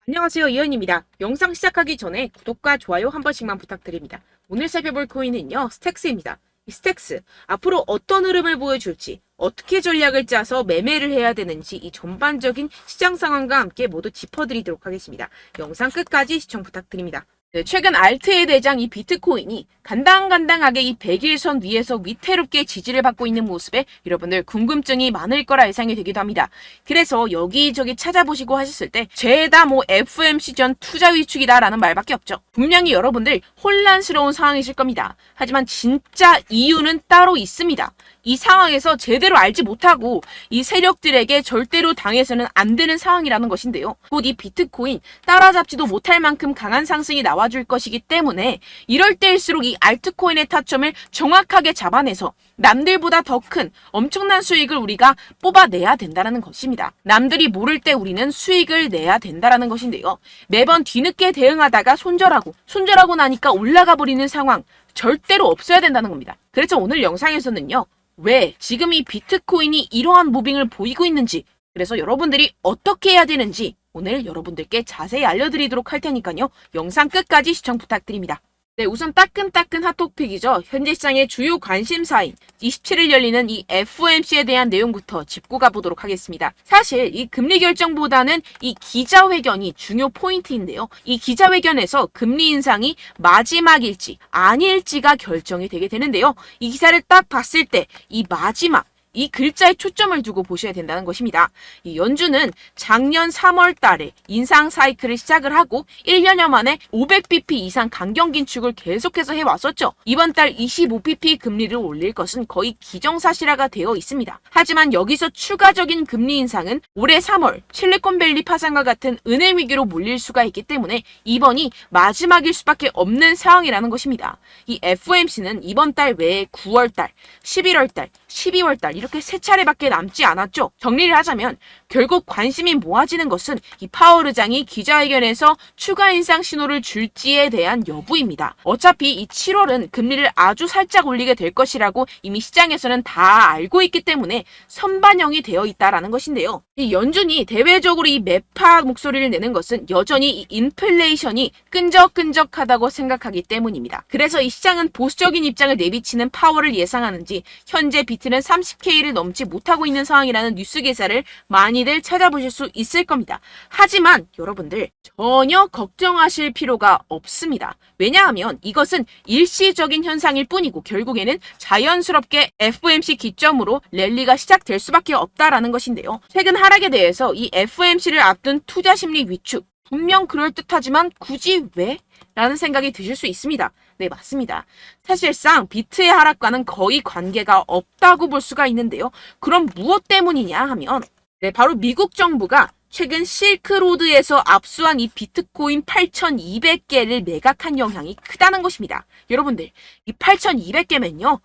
안녕하세요, 이현입니다. 영상 시작하기 전에 구독과 좋아요 한 번씩만 부탁드립니다. 오늘 살펴볼 코인은요, 스택스입니다. 이 스택스, 앞으로 어떤 흐름을 보여줄지, 어떻게 전략을 짜서 매매를 해야 되는지 이 전반적인 시장 상황과 함께 모두 짚어드리도록 하겠습니다. 영상 끝까지 시청 부탁드립니다. 네, 최근 알트의 대장 이 비트코인이 간당간당하게 이 100일선 위에서 위태롭게 지지를 받고 있는 모습에 여러분들 궁금증이 많을 거라 예상이 되기도 합니다. 그래서 여기저기 찾아보시고 하셨을 때 죄다 FOMC 전 투자 위축이다 라는 말밖에 없죠. 분명히 여러분들 혼란스러운 상황이실 겁니다. 하지만 진짜 이유는 따로 있습니다. 이 상황에서 제대로 알지 못하고 이 세력들에게 절대로 당해서는 안 되는 상황이라는 것인데요. 곧 이 비트코인 따라잡지도 못할 만큼 강한 상승이 나와줄 것이기 때문에 이럴 때일수록 이 알트코인의 타점을 정확하게 잡아내서 남들보다 더 큰 엄청난 수익을 우리가 뽑아내야 된다는 것입니다. 남들이 모를 때 우리는 수익을 내야 된다는 것인데요. 매번 뒤늦게 대응하다가 손절하고 나니까 올라가 버리는 상황 절대로 없어야 된다는 겁니다. 그래서 오늘 영상에서는요. 왜 지금 이 비트코인이 이러한 무빙을 보이고 있는지, 그래서 여러분들이 어떻게 해야 되는지 오늘 여러분들께 자세히 알려드리도록 할 테니까요. 영상 끝까지 시청 부탁드립니다. 네, 우선 따끈따끈 핫토픽이죠. 현재 시장의 주요 관심사인 27일 열리는 이 FOMC에 대한 내용부터 짚고 가보도록 하겠습니다. 사실 이 금리 결정보다는 이 기자회견이 중요 포인트인데요. 이 기자회견에서 금리 인상이 마지막일지 아닐지가 결정이 되게 되는데요. 이 기사를 딱 봤을 때 이 마지막 이 글자에 초점을 두고 보셔야 된다는 것입니다. 이 연준은 작년 3월 달에 인상 사이클을 시작을 하고 1년여 만에 500bp 이상 강경 긴축을 계속해서 해왔었죠. 이번 달 25bp 금리를 올릴 것은 거의 기정사실화가 되어 있습니다. 하지만 여기서 추가적인 금리 인상은 올해 3월 실리콘밸리 파산과 같은 은행 위기로 몰릴 수가 있기 때문에 이번이 마지막일 수밖에 없는 상황이라는 것입니다. 이 FOMC는 이번 달 외에 9월 달, 11월 달, 12월 달 이렇게 세 차례밖에 남지 않았죠. 정리를 하자면 결국 관심이 모아지는 것은 이 파월 의장이 기자회견에서 추가 인상 신호를 줄지에 대한 여부입니다. 어차피 이 7월은 금리를 아주 살짝 올리게 될 것이라고 이미 시장에서는 다 알고 있기 때문에 선반영이 되어 있다라는 것인데요. 이 연준이 대외적으로 이 매파 목소리를 내는 것은 여전히 이 인플레이션이 끈적끈적하다고 생각하기 때문입니다. 그래서 이 시장은 보수적인 입장을 내비치는 파월을 예상하는지 현재 비트는 30K를 넘지 못하고 있는 상황이라는 뉴스 기사를 많이들 찾아보실 수 있을 겁니다. 하지만 여러분들 전혀 걱정하실 필요가 없습니다. 왜냐하면 이것은 일시적인 현상일 뿐이고 결국에는 자연스럽게 FOMC 기점으로 랠리가 시작될 수밖에 없다라는 것인데요. 최근 하락에 대해서 이 FOMC를 앞둔 투자 심리 위축 분명 그럴듯하지만 굳이 왜? 라는 생각이 드실 수 있습니다. 네, 맞습니다. 사실상 비트의 하락과는 거의 관계가 없다고 볼 수가 있는데요. 그럼 무엇 때문이냐 하면 바로 미국 정부가 최근 실크로드에서 압수한 이 비트코인 8,200개를 매각한 영향이 크다는 것입니다. 여러분들, 이 8,200개면요.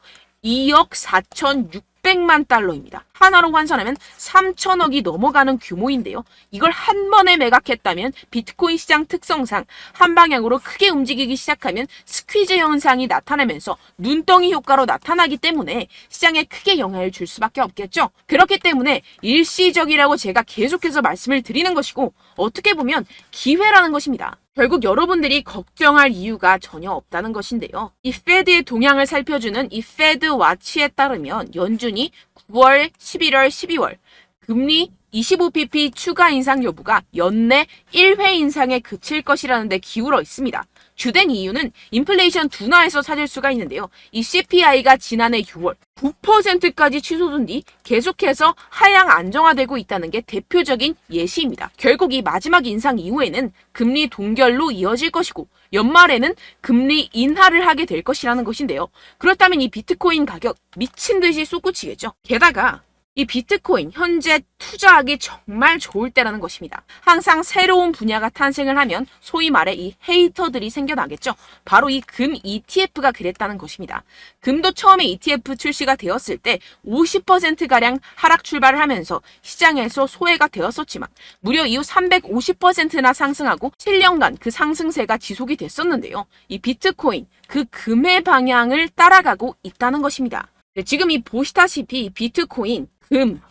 2억 4,600만 달러입니다. 하나로 환산하면 3천억이 넘어가는 규모인데요. 이걸 한 번에 매각했다면 비트코인 시장 특성상 한 방향으로 크게 움직이기 시작하면 스퀴즈 현상이 나타나면서 눈덩이 효과로 나타나기 때문에 시장에 크게 영향을 줄 수밖에 없겠죠. 그렇기 때문에 일시적이라고 제가 계속해서 말씀을 드리는 것이고 어떻게 보면 기회라는 것입니다. 결국 여러분들이 걱정할 이유가 전혀 없다는 것인데요. 이 페드의 동향을 살펴주는 이 페드 와치에 따르면 연준이 9월, 11월, 12월 금리 25bp 추가 인상 여부가 연내 1회 인상에 그칠 것이라는 데 기울어 있습니다. 주된 이유는 인플레이션 둔화에서 찾을 수가 있는데요. 이 CPI가 지난해 6월 9%까지 취소된 뒤 계속해서 하향 안정화되고 있다는 게 대표적인 예시입니다. 결국 이 마지막 인상 이후에는 금리 동결로 이어질 것이고 연말에는 금리 인하를 하게 될 것이라는 것인데요. 그렇다면 이 비트코인 가격 미친 듯이 솟구치겠죠. 게다가 이 비트코인 현재 투자하기 정말 좋을 때라는 것입니다. 항상 새로운 분야가 탄생을 하면 소위 말해 이 헤이터들이 생겨나겠죠. 바로 이 금 ETF가 그랬다는 것입니다. 금도 처음에 ETF 출시가 되었을 때 50%가량 하락 출발을 하면서 시장에서 소외가 되었었지만 무려 이후 350%나 상승하고 7년간 그 상승세가 지속이 됐었는데요. 이 비트코인 그 금의 방향을 따라가고 있다는 것입니다. 네, 지금 이 보시다시피 비트코인, 금,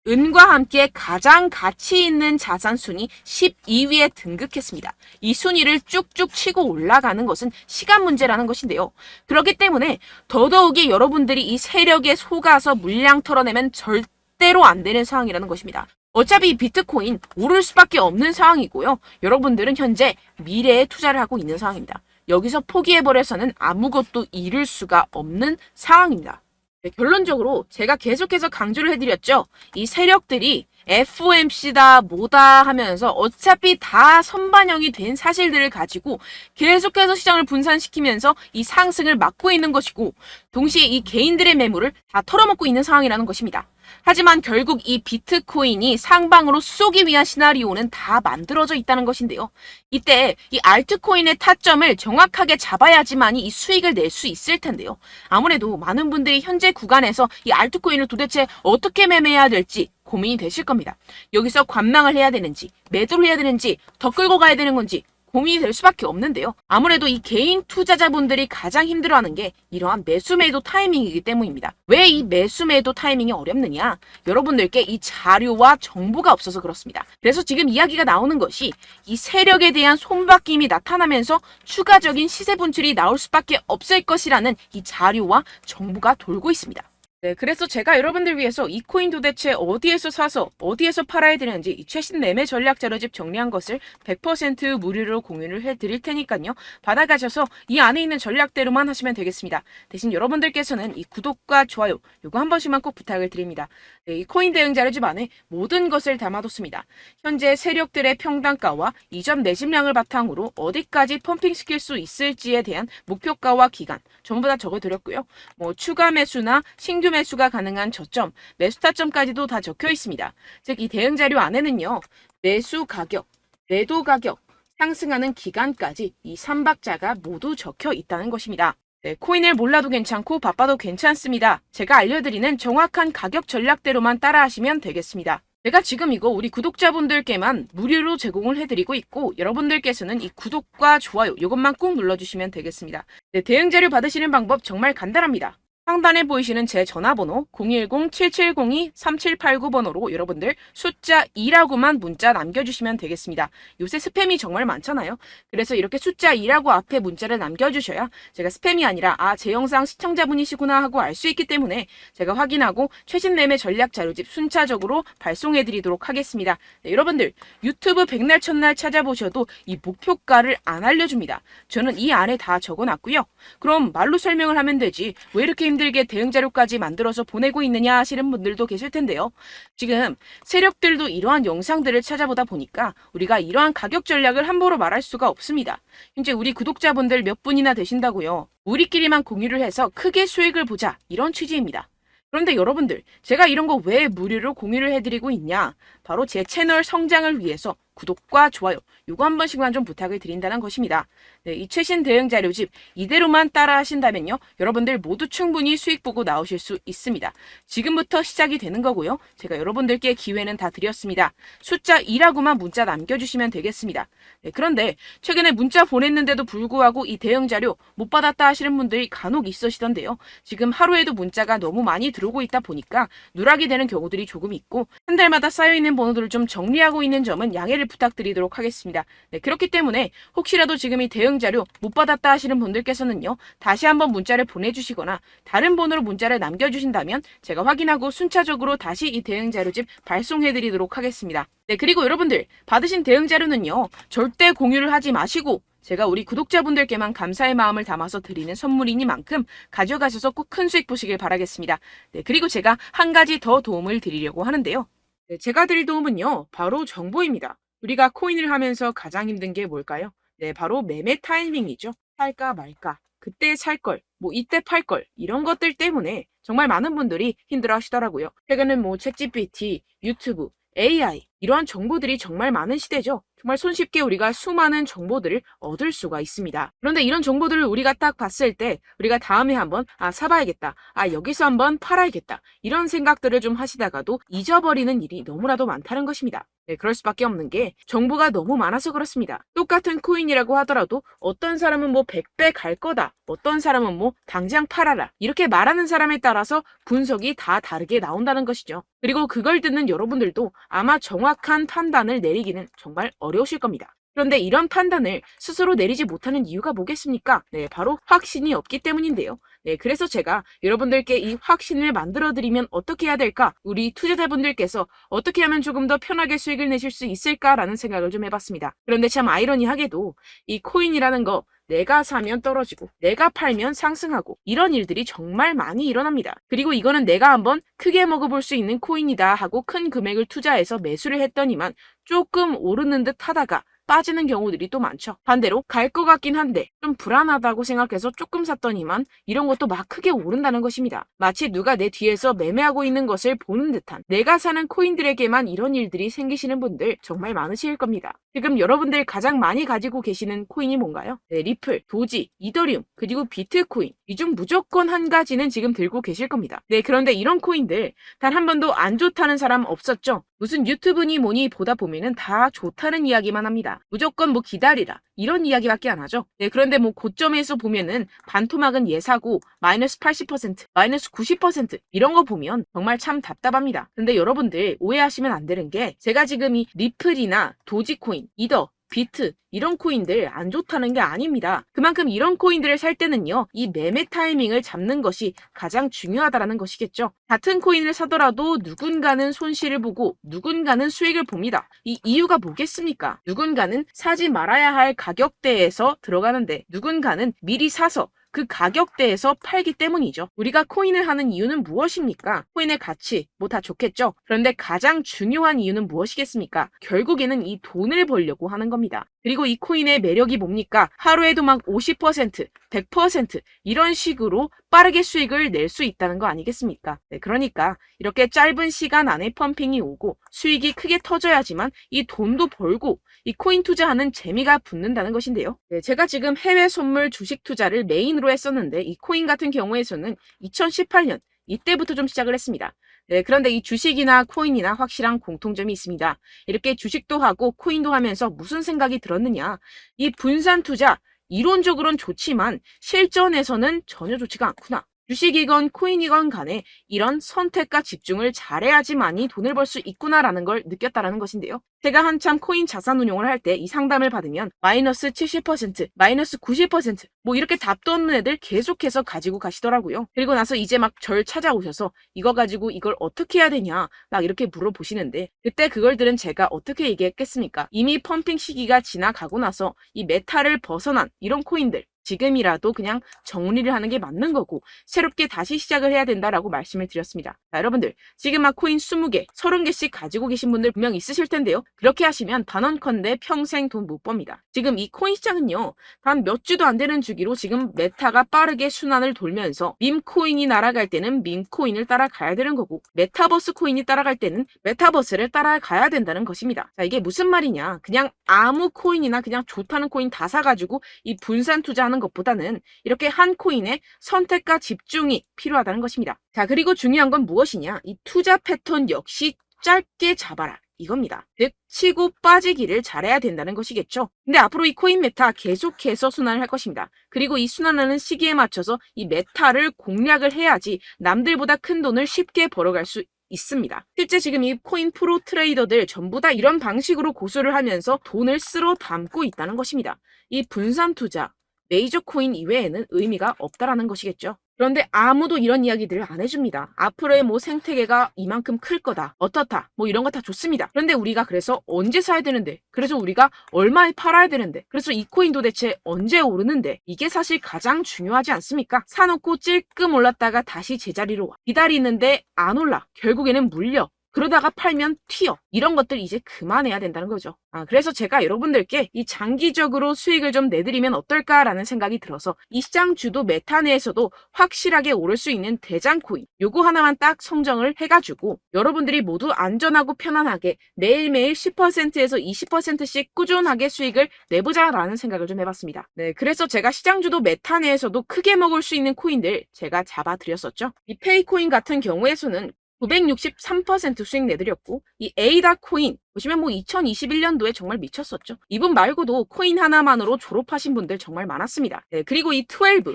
은과 함께 가장 가치 있는 자산 순위 12위에 등극했습니다. 이 순위를 쭉쭉 치고 올라가는 것은 시간 문제라는 것인데요. 그렇기 때문에 더더욱이 여러분들이 이 세력에 속아서 물량 털어내면 절대로 안 되는 상황이라는 것입니다. 어차피 비트코인 오를 수밖에 없는 상황이고요. 여러분들은 현재 미래에 투자를 하고 있는 상황입니다. 여기서 포기해버려서는 아무것도 이룰 수가 없는 상황입니다. 네, 결론적으로 제가 계속해서 강조를 해드렸죠. 이 세력들이 FOMC다 뭐다 하면서 어차피 다 선반영이 된 사실들을 가지고 계속해서 시장을 분산시키면서 이 상승을 막고 있는 것이고, 동시에 이 개인들의 매물을 다 털어먹고 있는 상황이라는 것입니다. 하지만 결국 이 비트코인이 상방으로 쏘기 위한 시나리오는 다 만들어져 있다는 것인데요. 이때 이 알트코인의 타점을 정확하게 잡아야지만이 이 수익을 낼 수 있을 텐데요. 아무래도 많은 분들이 현재 구간에서 이 알트코인을 도대체 어떻게 매매해야 될지 고민이 되실 겁니다. 여기서 관망을 해야 되는지, 매도를 해야 되는지, 더 끌고 가야 되는 건지 고민이 될 수밖에 없는데요. 아무래도 이 개인 투자자분들이 가장 힘들어하는 게 이러한 매수 매도 타이밍이기 때문입니다. 왜 이 매수 매도 타이밍이 어렵느냐? 여러분들께 이 자료와 정보가 없어서 그렇습니다. 그래서 지금 이야기가 나오는 것이 이 세력에 대한 손바뀜이 나타나면서 추가적인 시세 분출이 나올 수밖에 없을 것이라는 이 자료와 정보가 돌고 있습니다. 네, 그래서 제가 여러분들 위해서 이 코인 도대체 어디에서 사서 어디에서 팔아야 되는지 이 최신 매매 전략 자료집 정리한 것을 100% 무료로 공유를 해드릴 테니까요. 받아가셔서 이 안에 있는 전략대로만 하시면 되겠습니다. 대신 여러분들께서는 이 구독과 좋아요 요거 한 번씩만 꼭 부탁을 드립니다. 네, 이 코인 대응 자료집 안에 모든 것을 담아뒀습니다. 현재 세력들의 평단가와 이전 매집량을 바탕으로 어디까지 펌핑시킬 수 있을지에 대한 목표가와 기간 전부 다 적어드렸고요. 뭐 추가 매수나 신규 매수가 가능한 저점, 매수 타점까지도 다 적혀 있습니다. 즉, 이 대응 자료 안에는요, 매수 가격, 매도 가격, 상승하는 기간까지 이 3박자가 모두 적혀 있다는 것입니다. 네, 코인을 몰라도 괜찮고 바빠도 괜찮습니다. 제가 알려드리는 정확한 가격 전략대로만 따라하시면 되겠습니다. 제가 지금 이거 우리 구독자분들께만 무료로 제공을 해드리고 있고, 여러분들께서는 이 구독과 좋아요 이것만 꼭 눌러주시면 되겠습니다. 네, 대응 자료 받으시는 방법 정말 간단합니다. 상단에 보이시는 제 전화번호 010-7702-3789번호로 여러분들 숫자 2라고만 문자 남겨주시면 되겠습니다. 요새 스팸이 정말 많잖아요. 그래서 이렇게 숫자 2라고 앞에 문자를 남겨주셔야 제가 스팸이 아니라 제 영상 시청자분이시구나 하고 알 수 있기 때문에 제가 확인하고 최신 매매 전략 자료집 순차적으로 발송해드리도록 하겠습니다. 네, 여러분들 유튜브 백날 첫날 찾아보셔도 이 목표가를 안 알려줍니다. 저는 이 안에 다 적어놨고요. 그럼 말로 설명을 하면 되지 왜 이렇게 힘들게 대응 자료까지 만들어서 보내고 있느냐 하시는 분들도 계실 텐데요. 지금 세력들도 이러한 영상들을 찾아보다 보니까 우리가 이러한 가격 전략을 함부로 말할 수가 없습니다. 현재 우리 구독자분들 몇 분이나 되신다고요. 우리끼리만 공유를 해서 크게 수익을 보자 이런 취지입니다. 그런데 여러분들 제가 이런 거 왜 무료로 공유를 해드리고 있냐? 바로 제 채널 성장을 위해서 구독과 좋아요 요거 한 번씩만 좀 부탁을 드린다는 것입니다. 네, 이 최신 대응 자료집 이대로만 따라 하신다면요. 여러분들 모두 충분히 수익 보고 나오실 수 있습니다. 지금부터 시작이 되는 거고요. 제가 여러분들께 기회는 다 드렸습니다. 숫자 2라고만 문자 남겨주시면 되겠습니다. 네, 그런데 최근에 문자 보냈는데도 불구하고 이 대응 자료 못 받았다 하시는 분들이 간혹 있으시던데요. 지금 하루에도 문자가 너무 많이 들어오고 있다 보니까 누락이 되는 경우들이 조금 있고 한 달마다 쌓여있는 번호들을 좀 정리하고 있는 점은 양해를 부탁드리도록 하겠습니다. 네, 그렇기 때문에 혹시라도 지금 이 대응 자료 못 받았다 하시는 분들께서는요. 다시 한번 문자를 보내주시거나 다른 번호로 문자를 남겨주신다면 제가 확인하고 순차적으로 다시 이 대응 자료집 발송해드리도록 하겠습니다. 네, 그리고 여러분들 받으신 대응 자료는요. 절대 공유를 하지 마시고 제가 우리 구독자분들께만 감사의 마음을 담아서 드리는 선물이니만큼 가져가셔서 꼭 큰 수익 보시길 바라겠습니다. 네, 그리고 제가 한 가지 더 도움을 드리려고 하는데요. 네, 제가 드릴 도움은요. 바로 정보입니다. 우리가 코인을 하면서 가장 힘든 게 뭘까요? 네, 바로 매매 타이밍이죠. 살까 말까, 그때 살 걸, 뭐 이때 팔 걸, 이런 것들 때문에 정말 많은 분들이 힘들어 하시더라고요. 최근엔 뭐 챗GPT, 유튜브, AI 이러한 정보들이 정말 많은 시대죠. 정말 손쉽게 우리가 수많은 정보들을 얻을 수가 있습니다. 그런데 이런 정보들을 우리가 딱 봤을 때 우리가 다음에 한번 사봐야겠다. 여기서 한번 팔아야겠다. 이런 생각들을 좀 하시다가도 잊어버리는 일이 너무나도 많다는 것입니다. 네, 그럴 수밖에 없는 게 정보가 너무 많아서 그렇습니다. 똑같은 코인이라고 하더라도 어떤 사람은 뭐 100배 갈 거다. 어떤 사람은 뭐 당장 팔아라. 이렇게 말하는 사람에 따라서 분석이 다 다르게 나온다는 것이죠. 그리고 그걸 듣는 여러분들도 아마 정확한 판단을 내리기는 정말 어려우실 겁니다. 그런데 이런 판단을 스스로 내리지 못하는 이유가 뭐겠습니까? 네, 바로 확신이 없기 때문인데요. 네, 그래서 제가 여러분들께 이 확신을 만들어드리면 어떻게 해야 될까? 우리 투자자분들께서 어떻게 하면 조금 더 편하게 수익을 내실 수 있을까라는 생각을 좀 해봤습니다. 그런데 참 아이러니하게도 이 코인이라는 거 내가 사면 떨어지고 내가 팔면 상승하고 이런 일들이 정말 많이 일어납니다. 그리고 이거는 내가 한번 크게 먹어볼 수 있는 코인이다 하고 큰 금액을 투자해서 매수를 했더니만 조금 오르는 듯 하다가 빠지는 경우들이 또 많죠. 반대로 갈 것 같긴 한데 좀 불안하다고 생각해서 조금 샀더니만 이런 것도 막 크게 오른다는 것입니다. 마치 누가 내 뒤에서 매매하고 있는 것을 보는 듯한 내가 사는 코인들에게만 이런 일들이 생기시는 분들 정말 많으실 겁니다. 지금 여러분들 가장 많이 가지고 계시는 코인이 뭔가요? 네, 리플, 도지, 이더리움, 그리고 비트코인. 이 중 무조건 한 가지는 지금 들고 계실 겁니다. 네, 그런데 이런 코인들 단 한 번도 안 좋다는 사람 없었죠? 무슨 유튜브니 뭐니 보다 보면은 다 좋다는 이야기만 합니다. 무조건 뭐 기다리라 이런 이야기밖에 안 하죠. 네, 그런데 뭐 고점에서 보면은 반토막은 예사고 마이너스 80%, 마이너스 90% 이런 거 보면 정말 참 답답합니다. 근데 여러분들 오해하시면 안 되는 게 제가 지금 이 리플이나 도지코인, 이더, 비트 이런 코인들 안 좋다는 게 아닙니다. 그만큼 이런 코인들을 살 때는요, 이 매매 타이밍을 잡는 것이 가장 중요하다는 것이겠죠. 같은 코인을 사더라도 누군가는 손실을 보고 누군가는 수익을 봅니다. 이 이유가 뭐겠습니까? 누군가는 사지 말아야 할 가격대에서 들어가는데 누군가는 미리 사서 그 가격대에서 팔기 때문이죠. 우리가 코인을 하는 이유는 무엇입니까? 코인의 가치, 뭐 다 좋겠죠? 그런데 가장 중요한 이유는 무엇이겠습니까? 결국에는 이 돈을 벌려고 하는 겁니다. 그리고 이 코인의 매력이 뭡니까? 하루에도 막 50%, 100% 이런 식으로 빠르게 수익을 낼 수 있다는 거 아니겠습니까? 네, 그러니까 이렇게 짧은 시간 안에 펌핑이 오고 수익이 크게 터져야지만 이 돈도 벌고 이 코인 투자하는 재미가 붙는다는 것인데요. 네, 제가 지금 해외 선물 주식 투자를 메인으로 했었는데 이 코인 같은 경우에서는 2018년 이때부터 좀 시작을 했습니다. 네, 그런데 이 주식이나 코인이나 확실한 공통점이 있습니다. 이렇게 주식도 하고 코인도 하면서 무슨 생각이 들었느냐. 이 분산 투자, 이론적으로는 좋지만 실전에서는 전혀 좋지가 않구나. 주식이건 코인이건 간에 이런 선택과 집중을 잘해야지만이 돈을 벌 수 있구나라는 걸 느꼈다라는 것인데요. 제가 한참 코인 자산 운용을 할 때 이 상담을 받으면 마이너스 70%, 마이너스 90% 뭐 이렇게 답도 없는 애들 계속해서 가지고 가시더라고요. 그리고 나서 이제 막 절 찾아오셔서 이거 가지고 이걸 어떻게 해야 되냐 막 이렇게 물어보시는데 그때 그걸 들은 제가 어떻게 얘기했겠습니까? 이미 펌핑 시기가 지나가고 나서 이 메타를 벗어난 이런 코인들 지금이라도 그냥 정리를 하는 게 맞는 거고 새롭게 다시 시작을 해야 된다라고 말씀을 드렸습니다. 자, 여러분들 지금 막 코인 20개, 30개씩 가지고 계신 분들 분명 있으실 텐데요. 그렇게 하시면 단언컨대 평생 돈 못 법니다. 지금 이 코인 시장은요. 단 몇 주도 안 되는 주기로 지금 메타가 빠르게 순환을 돌면서 밈코인이 날아갈 때는 밈코인을 따라가야 되는 거고 메타버스 코인이 따라갈 때는 메타버스를 따라가야 된다는 것입니다. 자, 이게 무슨 말이냐. 그냥 아무 코인이나 그냥 좋다는 코인 다 사가지고 이 분산 투자하는 것보다는 이렇게 한 코인에 선택과 집중이 필요하다는 것입니다. 자, 그리고 중요한 건 무엇이냐? 이 투자 패턴 역시 짧게 잡아라. 이겁니다. 즉 치고 빠지기를 잘해야 된다는 것이겠죠. 근데 앞으로 이 코인 메타 계속해서 순환을 할 것입니다. 그리고 이 순환하는 시기에 맞춰서 이 메타를 공략을 해야지 남들보다 큰 돈을 쉽게 벌어갈 수 있습니다. 실제 지금 이 코인 프로 트레이더들 전부 다 이런 방식으로 고수를 하면서 돈을 쓸어 담고 있다는 것입니다. 이 분산 투자, 메이저 코인 이외에는 의미가 없다라는 것이겠죠. 그런데 아무도 이런 이야기들을 안 해줍니다. 앞으로의 뭐 생태계가 이만큼 클 거다. 어떻다. 뭐 이런 거 다 좋습니다. 그런데 우리가 그래서 언제 사야 되는데? 그래서 우리가 얼마에 팔아야 되는데? 그래서 이 코인도 대체 언제 오르는데? 이게 사실 가장 중요하지 않습니까? 사놓고 찔끔 올랐다가 다시 제자리로 와. 기다리는데 안 올라. 결국에는 물려. 그러다가 팔면 튀어. 이런 것들 이제 그만해야 된다는 거죠. 그래서 제가 여러분들께 이 장기적으로 수익을 좀 내드리면 어떨까라는 생각이 들어서 이 시장 주도 메타 내에서도 확실하게 오를 수 있는 대장 코인 요거 하나만 딱 선정을 해가지고 여러분들이 모두 안전하고 편안하게 매일매일 10%에서 20%씩 꾸준하게 수익을 내보자라는 생각을 좀 해봤습니다. 네, 그래서 제가 시장 주도 메타 내에서도 크게 먹을 수 있는 코인들 제가 잡아드렸었죠. 이 페이코인 같은 경우에서는 963% 수익 내드렸고, 이 에이다 코인 보시면 2021년도에 정말 미쳤었죠. 이분 말고도 코인 하나만으로 졸업하신 분들 정말 많았습니다. 네, 그리고 이12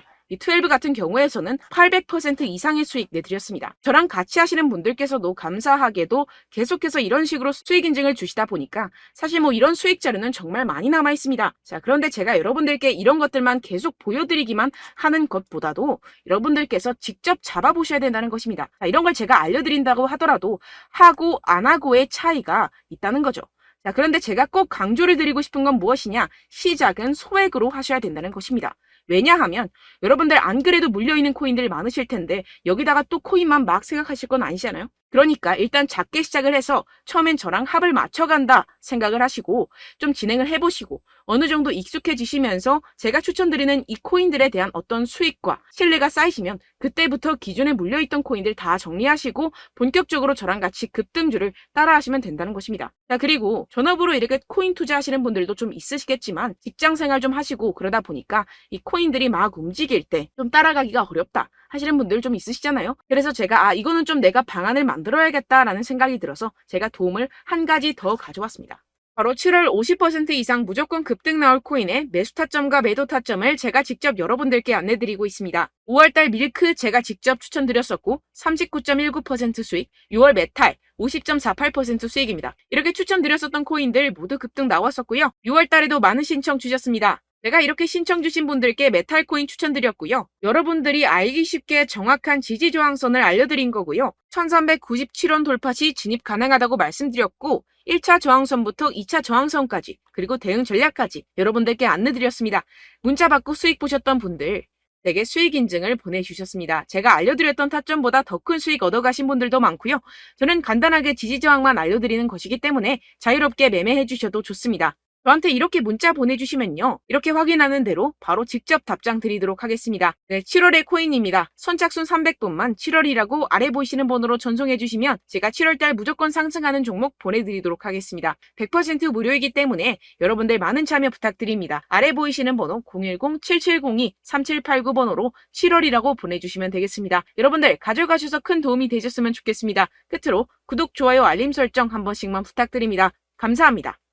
같은 경우에서는 800% 이상의 수익 내드렸습니다. 저랑 같이 하시는 분들께서도 감사하게도 계속해서 이런 식으로 수익 인증을 주시다 보니까 사실 이런 수익 자료는 정말 많이 남아 있습니다. 자, 그런데 제가 여러분들께 이런 것들만 계속 보여드리기만 하는 것보다도 여러분들께서 직접 잡아보셔야 된다는 것입니다. 자, 이런 걸 제가 알려드린다고 하더라도 하고 안 하고의 차이가 있다는 거죠. 자, 그런데 제가 꼭 강조를 드리고 싶은 건 무엇이냐? 시작은 소액으로 하셔야 된다는 것입니다. 왜냐하면 여러분들 안 그래도 물려있는 코인들 많으실 텐데 여기다가 또 코인만 막 생각하실 건 아니잖아요. 그러니까 일단 작게 시작을 해서 처음엔 저랑 합을 맞춰간다 생각을 하시고 좀 진행을 해보시고 어느 정도 익숙해지시면서 제가 추천드리는 이 코인들에 대한 어떤 수익과 신뢰가 쌓이시면 그때부터 기존에 물려있던 코인들 다 정리하시고 본격적으로 저랑 같이 급등주를 따라하시면 된다는 것입니다. 자, 그리고 전업으로 이렇게 코인 투자하시는 분들도 좀 있으시겠지만 직장 생활 좀 하시고 그러다 보니까 이 코인들이 막 움직일 때 좀 따라가기가 어렵다 하시는 분들 좀 있으시잖아요. 그래서 제가 이거는 좀 내가 방안을 만들어야겠다라는 생각이 들어서 제가 도움을 한 가지 더 가져왔습니다. 바로 7월 50% 이상 무조건 급등 나올 코인의 매수 타점과 매도 타점을 제가 직접 여러분들께 안내드리고 있습니다. 5월달 밀크 제가 직접 추천드렸었고 39.19% 수익, 6월 메탈 50.48% 수익입니다. 이렇게 추천드렸었던 코인들 모두 급등 나왔었고요. 6월달에도 많은 신청 주셨습니다. 제가 이렇게 신청 주신 분들께 메탈 코인 추천드렸고요. 여러분들이 알기 쉽게 정확한 지지 저항선을 알려드린 거고요. 1397원 돌파 시 진입 가능하다고 말씀드렸고 1차 저항선부터 2차 저항선까지 그리고 대응 전략까지 여러분들께 안내드렸습니다. 문자 받고 수익 보셨던 분들 되게 수익 인증을 보내주셨습니다. 제가 알려드렸던 타점보다 더 큰 수익 얻어가신 분들도 많고요. 저는 간단하게 지지 저항만 알려드리는 것이기 때문에 자유롭게 매매해 주셔도 좋습니다. 저한테 이렇게 문자 보내주시면요. 이렇게 확인하는 대로 바로 직접 답장 드리도록 하겠습니다. 네, 7월의 코인입니다. 선착순 300분만 7월이라고 아래 보이시는 번호로 전송해 주시면 제가 7월달 무조건 상승하는 종목 보내드리도록 하겠습니다. 100% 무료이기 때문에 여러분들 많은 참여 부탁드립니다. 아래 보이시는 번호 010-7702-3789번호로 7월이라고 보내주시면 되겠습니다. 여러분들 가져가셔서 큰 도움이 되셨으면 좋겠습니다. 끝으로 구독, 좋아요, 알림 설정 한 번씩만 부탁드립니다. 감사합니다.